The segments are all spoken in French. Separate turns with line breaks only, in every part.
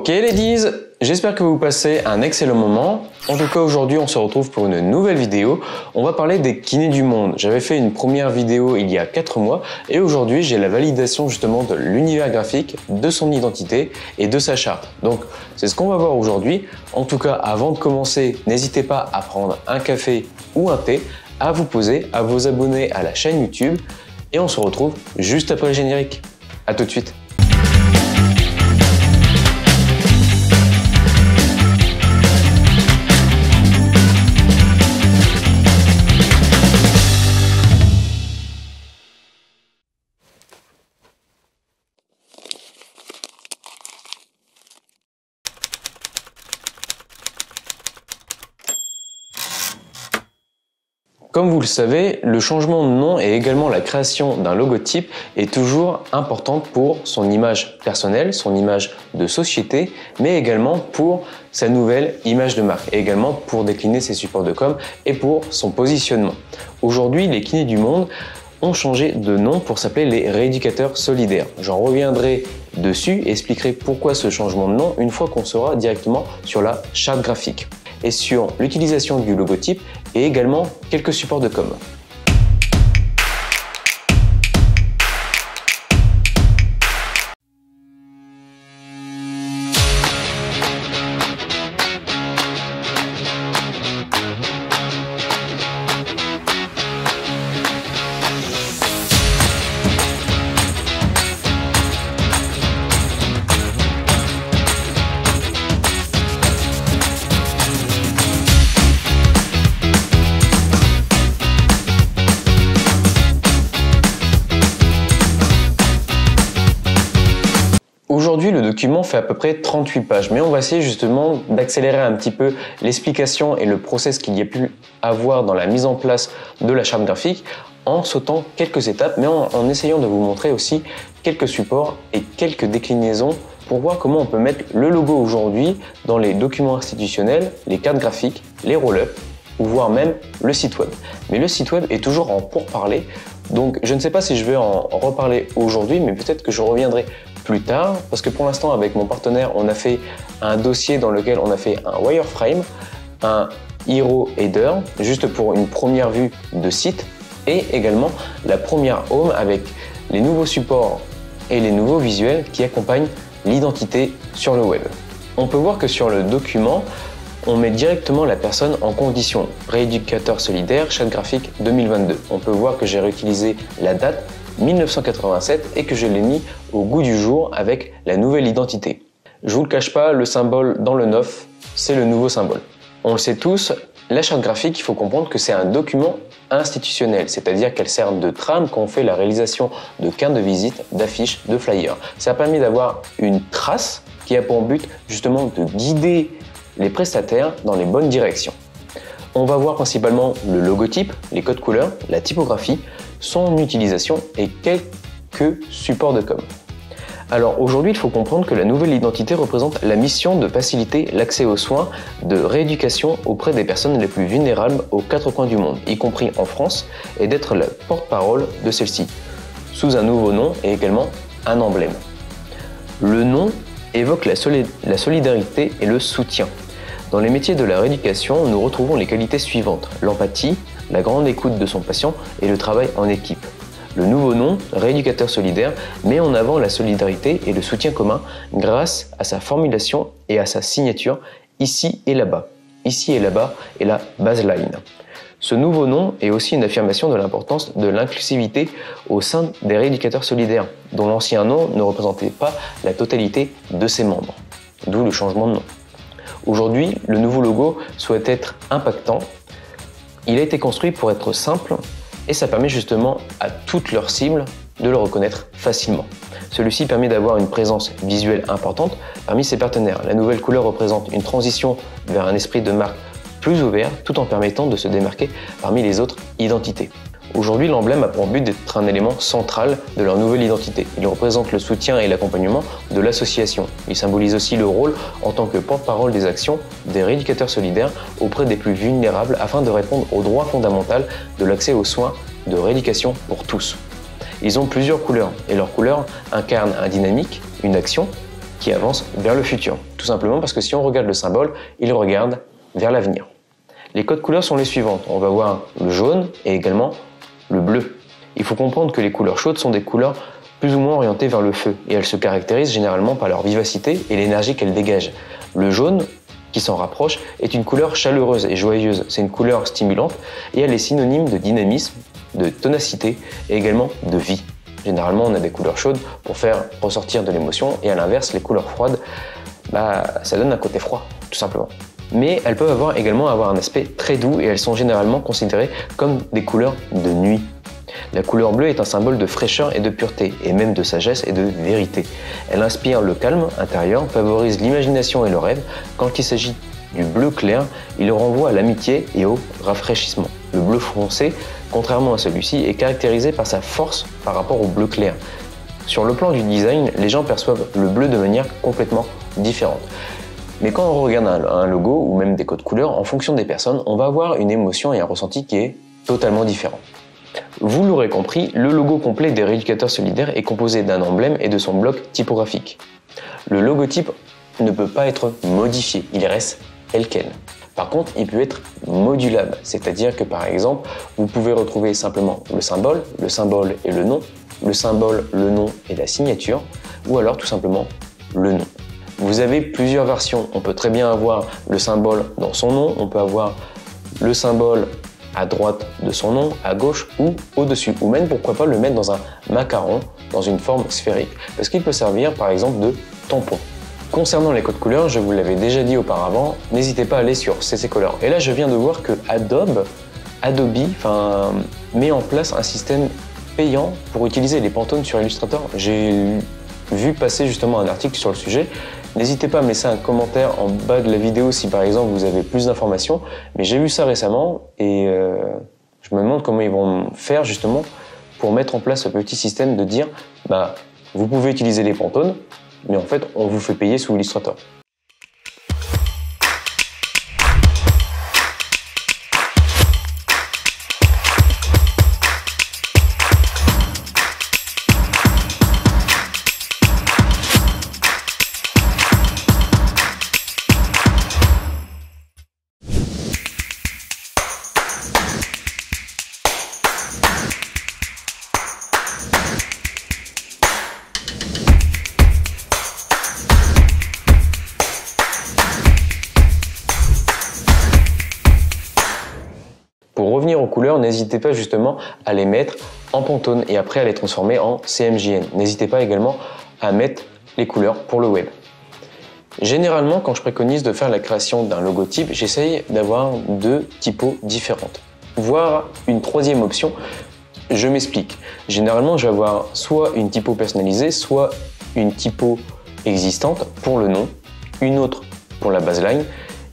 Ok ladies, j'espère que vous passez un excellent moment. En tout cas aujourd'hui on se retrouve pour une nouvelle vidéo. On va parler des kinés du monde. J'avais fait une première vidéo il y a 4 mois et aujourd'hui j'ai la validation justement de l'univers graphique, de son identité et de sa charte. Donc c'est ce qu'on va voir aujourd'hui. En tout cas avant de commencer, n'hésitez pas à prendre un café ou un thé, à vous poser, à vous abonner à la chaîne YouTube et on se retrouve juste après le générique. À tout de suite. Comme vous le savez, le changement de nom et également la création d'un logotype est toujours importante pour son image personnelle, son image de société, mais également pour sa nouvelle image de marque et également pour décliner ses supports de com et pour son positionnement. Aujourd'hui, les kinés du monde ont changé de nom pour s'appeler les rééducateurs solidaires. J'en reviendrai dessus et expliquerai pourquoi ce changement de nom une fois qu'on sera directement sur la charte graphique et sur l'utilisation du logotype et également quelques supports de com. Aujourd'hui, le document fait à peu près 38 pages, mais on va essayer justement d'accélérer un petit peu l'explication et le process qu'il y a pu avoir dans la mise en place de la charte graphique en sautant quelques étapes, mais en essayant de vous montrer aussi quelques supports et quelques déclinaisons pour voir comment on peut mettre le logo aujourd'hui dans les documents institutionnels, les cartes graphiques, les roll-ups, ou voire même le site web. Mais le site web est toujours en pourparlers, donc je ne sais pas si je vais en reparler aujourd'hui, mais peut-être que je reviendrai plus tard, parce que pour l'instant avec mon partenaire on a fait un dossier dans lequel on a fait un wireframe, un hero header, juste pour une première vue de site, et également la première home avec les nouveaux supports et les nouveaux visuels qui accompagnent l'identité sur le web. On peut voir que sur le document, on met directement la personne en condition rééducateur solidaire, charte graphique 2022. On peut voir que j'ai réutilisé la date 1987 et que je l'ai mis au goût du jour avec la nouvelle identité. Je vous le cache pas, le symbole dans le neuf, c'est le nouveau symbole. On le sait tous, la charte graphique, il faut comprendre que c'est un document institutionnel, c'est-à-dire qu'elle sert de trame quand on fait la réalisation de cartes de visite, d'affiches, de flyers. Ça a permis d'avoir une trace qui a pour but justement de guider les prestataires dans les bonnes directions. On va voir principalement le logotype, les codes couleurs, la typographie, son utilisation et quelques supports de com. Alors aujourd'hui, il faut comprendre que la nouvelle identité représente la mission de faciliter l'accès aux soins de rééducation auprès des personnes les plus vulnérables aux 4 coins du monde, y compris en France, et d'être la porte-parole de celle-ci, sous un nouveau nom et également un emblème. Le nom évoque la solidarité et le soutien. Dans les métiers de la rééducation, nous retrouvons les qualités suivantes: l'empathie, la grande écoute de son patient et le travail en équipe. Le nouveau nom, rééducateur solidaire, met en avant la solidarité et le soutien commun grâce à sa formulation et à sa signature ici et là-bas. Ici et là-bas est la baseline. Ce nouveau nom est aussi une affirmation de l'importance de l'inclusivité au sein des rééducateurs solidaires, dont l'ancien nom ne représentait pas la totalité de ses membres, d'où le changement de nom. Aujourd'hui, le nouveau logo souhaite être impactant. Il a été construit pour être simple et ça permet justement à toutes leurs cibles de le reconnaître facilement. Celui-ci permet d'avoir une présence visuelle importante parmi ses partenaires. La nouvelle couleur représente une transition vers un esprit de marque plus ouvert tout en permettant de se démarquer parmi les autres identités. Aujourd'hui, l'emblème a pour but d'être un élément central de leur nouvelle identité. Il représente le soutien et l'accompagnement de l'association. Il symbolise aussi le rôle en tant que porte-parole des actions des rééducateurs solidaires auprès des plus vulnérables afin de répondre au droit fondamental de l'accès aux soins de rééducation pour tous. Ils ont plusieurs couleurs et leurs couleurs incarnent un dynamique, une action qui avance vers le futur. Tout simplement parce que si on regarde le symbole, il regarde vers l'avenir. Les codes couleurs sont les suivantes. On va voir le jaune et également le bleu. Il faut comprendre que les couleurs chaudes sont des couleurs plus ou moins orientées vers le feu et elles se caractérisent généralement par leur vivacité et l'énergie qu'elles dégagent. Le jaune, qui s'en rapproche, est une couleur chaleureuse et joyeuse. C'est une couleur stimulante et elle est synonyme de dynamisme, de ténacité et également de vie. Généralement, on a des couleurs chaudes pour faire ressortir de l'émotion et à l'inverse, les couleurs froides, ça donne un côté froid, tout simplement. Mais elles peuvent également avoir un aspect très doux et elles sont généralement considérées comme des couleurs de nuit. La couleur bleue est un symbole de fraîcheur et de pureté, et même de sagesse et de vérité. Elle inspire le calme intérieur, favorise l'imagination et le rêve. Quand il s'agit du bleu clair, il renvoie à l'amitié et au rafraîchissement. Le bleu foncé, contrairement à celui-ci, est caractérisé par sa force par rapport au bleu clair. Sur le plan du design, les gens perçoivent le bleu de manière complètement différente. Mais quand on regarde un logo ou même des codes couleurs, en fonction des personnes, on va avoir une émotion et un ressenti qui est totalement différent. Vous l'aurez compris, le logo complet des Rééducateurs Solidaires est composé d'un emblème et de son bloc typographique. Le logotype ne peut pas être modifié, il reste tel quel. Par contre, il peut être modulable, c'est-à-dire que par exemple, vous pouvez retrouver simplement le symbole et le nom, le symbole, le nom et la signature, ou alors tout simplement le nom. Vous avez plusieurs versions, on peut très bien avoir le symbole dans son nom, on peut avoir le symbole à droite de son nom, à gauche ou au-dessus, ou même pourquoi pas le mettre dans un macaron, dans une forme sphérique, parce qu'il peut servir par exemple de tampon. Concernant les codes couleurs, je vous l'avais déjà dit auparavant, n'hésitez pas à aller sur CC Color. Et là, je viens de voir que Adobe met en place un système payant pour utiliser les Pantones sur Illustrator. J'ai vu passer justement un article sur le sujet. N'hésitez pas à me laisser un commentaire en bas de la vidéo si par exemple vous avez plus d'informations. Mais j'ai vu ça récemment et je me demande comment ils vont faire justement pour mettre en place ce petit système de dire vous pouvez utiliser les Pantones, mais en fait on vous fait payer sous Illustrator. Pour revenir aux couleurs, n'hésitez pas justement à les mettre en Pantone et après à les transformer en CMJN. N'hésitez pas également à mettre les couleurs pour le web. Généralement, quand je préconise de faire la création d'un logotype, j'essaye d'avoir deux typos différentes. Voire une troisième option, je m'explique. Généralement, je vais avoir soit une typo personnalisée, soit une typo existante pour le nom, une autre pour la baseline,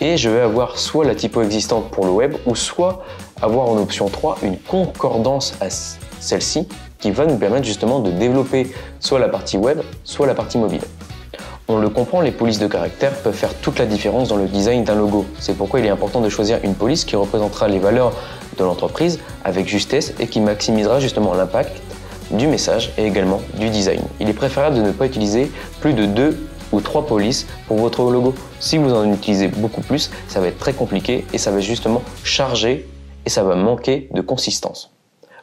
et je vais avoir soit la typo existante pour le web, ou soit avoir en option 3 une concordance à celle-ci qui va nous permettre justement de développer soit la partie web, soit la partie mobile. On le comprend, les polices de caractère peuvent faire toute la différence dans le design d'un logo. C'est pourquoi il est important de choisir une police qui représentera les valeurs de l'entreprise avec justesse et qui maximisera justement l'impact du message et également du design. Il est préférable de ne pas utiliser plus de 2 ou 3 polices pour votre logo. Si vous en utilisez beaucoup plus, ça va être très compliqué et ça va justement charger et ça va manquer de consistance.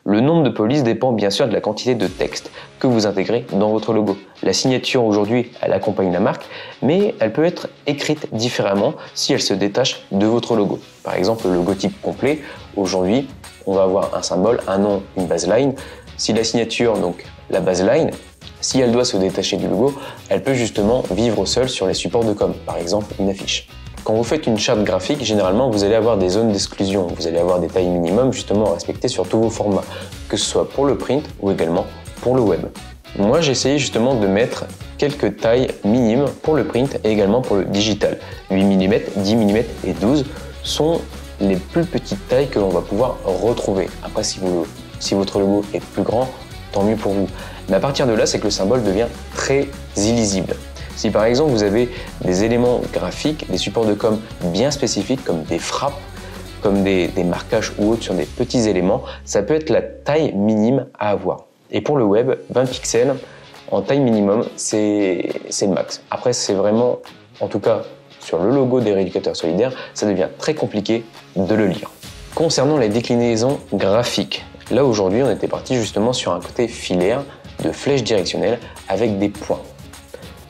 Le nombre de polices dépend bien sûr de la quantité de texte que vous intégrez dans votre logo. La signature aujourd'hui, elle accompagne la marque, mais elle peut être écrite différemment si elle se détache de votre logo. Par exemple, le logotype complet, aujourd'hui, on va avoir un symbole, un nom, une baseline. Si la signature, donc la baseline, si elle doit se détacher du logo, elle peut justement vivre seule sur les supports de com, par exemple une affiche. Quand vous faites une charte graphique, généralement vous allez avoir des zones d'exclusion, vous allez avoir des tailles minimum justement à respecter sur tous vos formats, que ce soit pour le print ou également pour le web. Moi j'ai essayé justement de mettre quelques tailles minimes pour le print et également pour le digital. 8 mm, 10 mm et 12 sont les plus petites tailles que l'on va pouvoir retrouver. Après si votre logo est plus grand, tant mieux pour vous. Mais à partir de là, c'est que le symbole devient très illisible. Si par exemple vous avez des éléments graphiques, des supports de com bien spécifiques comme des frappes, comme des marquages ou autres sur des petits éléments, ça peut être la taille minime à avoir. Et pour le web, 20 pixels, en taille minimum, c'est le max. Après, c'est vraiment, en tout cas sur le logo des rééducateurs solidaires, ça devient très compliqué de le lire. Concernant les déclinaisons graphiques, là aujourd'hui on était parti justement sur un côté filaire de flèches directionnelles avec des points.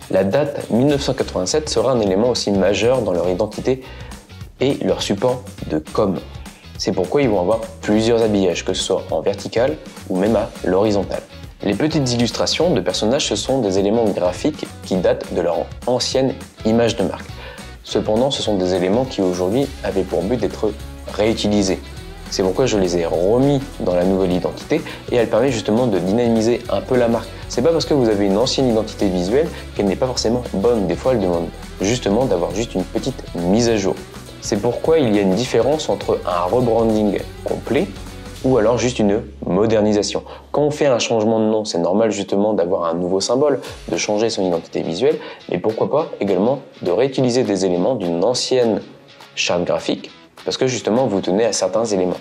La date 1987 sera un élément aussi majeur dans leur identité et leur support de com. C'est pourquoi ils vont avoir plusieurs habillages, que ce soit en vertical ou même à l'horizontale. Les petites illustrations de personnages, ce sont des éléments graphiques qui datent de leur ancienne image de marque. Cependant, ce sont des éléments qui aujourd'hui avaient pour but d'être réutilisés. C'est pourquoi je les ai remis dans la nouvelle identité et elle permet justement de dynamiser un peu la marque. C'est pas parce que vous avez une ancienne identité visuelle qu'elle n'est pas forcément bonne. Des fois, elle demande justement d'avoir juste une petite mise à jour. C'est pourquoi il y a une différence entre un rebranding complet ou alors juste une modernisation. Quand on fait un changement de nom, c'est normal justement d'avoir un nouveau symbole, de changer son identité visuelle, mais pourquoi pas également de réutiliser des éléments d'une ancienne charte graphique, parce que justement vous tenez à certains éléments.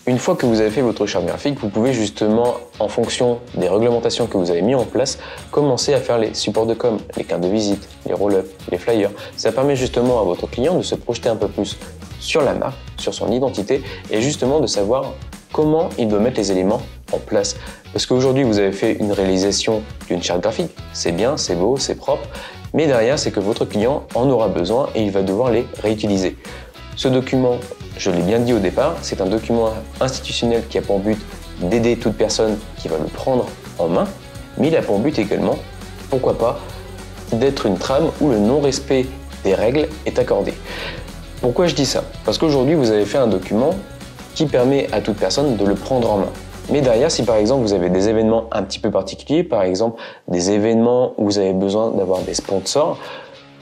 Une fois que vous avez fait votre charte graphique, vous pouvez justement, en fonction des réglementations que vous avez mis en place, commencer à faire les supports de com, les cartes de visite, les roll-up, les flyers. Ça permet justement à votre client de se projeter un peu plus sur la marque, sur son identité, et justement de savoir comment il doit mettre les éléments en place. Parce qu'aujourd'hui, vous avez fait une réalisation d'une charte graphique, c'est bien, c'est beau, c'est propre, mais derrière, c'est que votre client en aura besoin et il va devoir les réutiliser. Ce document, je l'ai bien dit au départ, c'est un document institutionnel qui a pour but d'aider toute personne qui va le prendre en main, mais il a pour but également, pourquoi pas, d'être une trame où le non-respect des règles est accordé. Pourquoi je dis ça? Parce qu'aujourd'hui, vous avez fait un document qui permet à toute personne de le prendre en main. Mais derrière, si par exemple vous avez des événements un petit peu particuliers, par exemple des événements où vous avez besoin d'avoir des sponsors,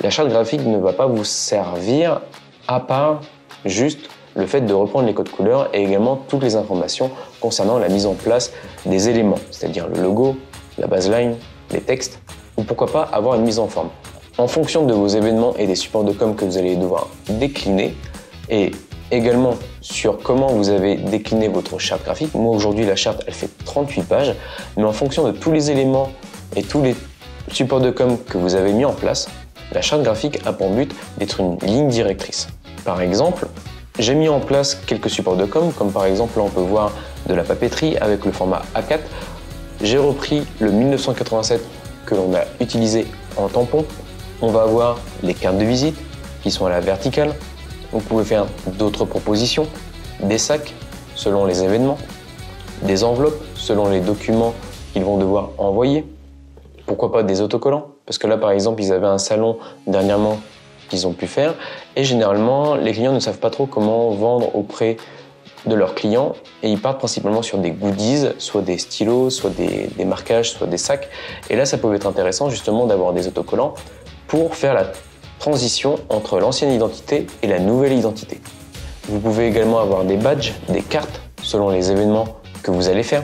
la charte graphique ne va pas vous servir à part juste le fait de reprendre les codes couleurs et également toutes les informations concernant la mise en place des éléments, c'est-à-dire le logo, la baseline, les textes, ou pourquoi pas avoir une mise en forme. En fonction de vos événements et des supports de com que vous allez devoir décliner, et également sur comment vous avez décliné votre charte graphique. Moi aujourd'hui la charte elle fait 38 pages, mais en fonction de tous les éléments et tous les supports de com que vous avez mis en place, la charte graphique a pour but d'être une ligne directrice. Par exemple, j'ai mis en place quelques supports de com, comme par exemple là on peut voir de la papeterie avec le format A4. J'ai repris le 1987 que l'on a utilisé en tampon. On va avoir les cartes de visite qui sont à la verticale. Vous pouvez faire d'autres propositions, des sacs selon les événements, des enveloppes selon les documents qu'ils vont devoir envoyer. Pourquoi pas des autocollants? Parce que là, par exemple, ils avaient un salon dernièrement qu'ils ont pu faire. Et généralement, les clients ne savent pas trop comment vendre auprès de leurs clients. Et ils partent principalement sur des goodies, soit des stylos, soit des marquages, soit des sacs. Et là, ça peut être intéressant justement d'avoir des autocollants pour faire la transition entre l'ancienne identité et la nouvelle identité. Vous pouvez également avoir des badges, des cartes selon les événements que vous allez faire,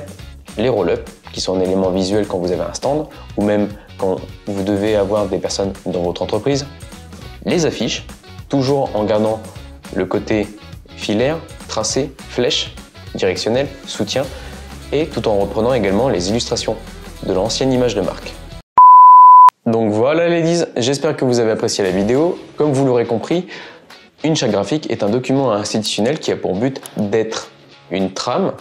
les roll-up qui sont un élément visuel quand vous avez un stand ou même quand vous devez avoir des personnes dans votre entreprise, les affiches, toujours en gardant le côté filaire, tracé, flèche, directionnel, soutien et tout en reprenant également les illustrations de l'ancienne image de marque. Donc voilà ladies, j'espère que vous avez apprécié la vidéo. Comme vous l'aurez compris, une charte graphique est un document institutionnel qui a pour but d'être une trame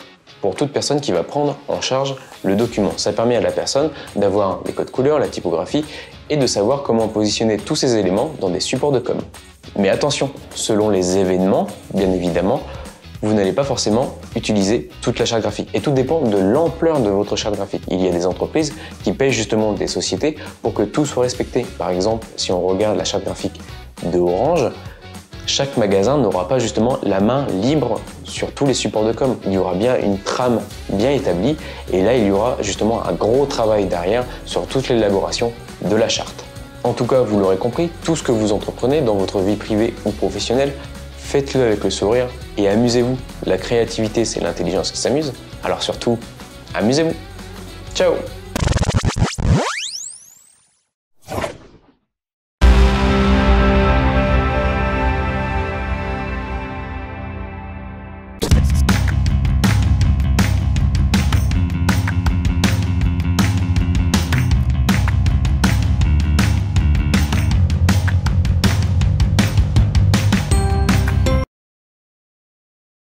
pour toute personne qui va prendre en charge le document. Ça permet à la personne d'avoir les codes couleurs, la typographie et de savoir comment positionner tous ces éléments dans des supports de com. Mais attention, selon les événements, bien évidemment, vous n'allez pas forcément utiliser toute la charte graphique. Et tout dépend de l'ampleur de votre charte graphique. Il y a des entreprises qui payent justement des sociétés pour que tout soit respecté. Par exemple, si on regarde la charte graphique de Orange, chaque magasin n'aura pas justement la main libre sur tous les supports de com. Il y aura bien une trame bien établie et là, il y aura justement un gros travail derrière sur toute l'élaboration de la charte. En tout cas, vous l'aurez compris, tout ce que vous entreprenez dans votre vie privée ou professionnelle, faites-le avec le sourire et amusez-vous. La créativité, c'est l'intelligence qui s'amuse. Alors surtout, amusez-vous. Ciao!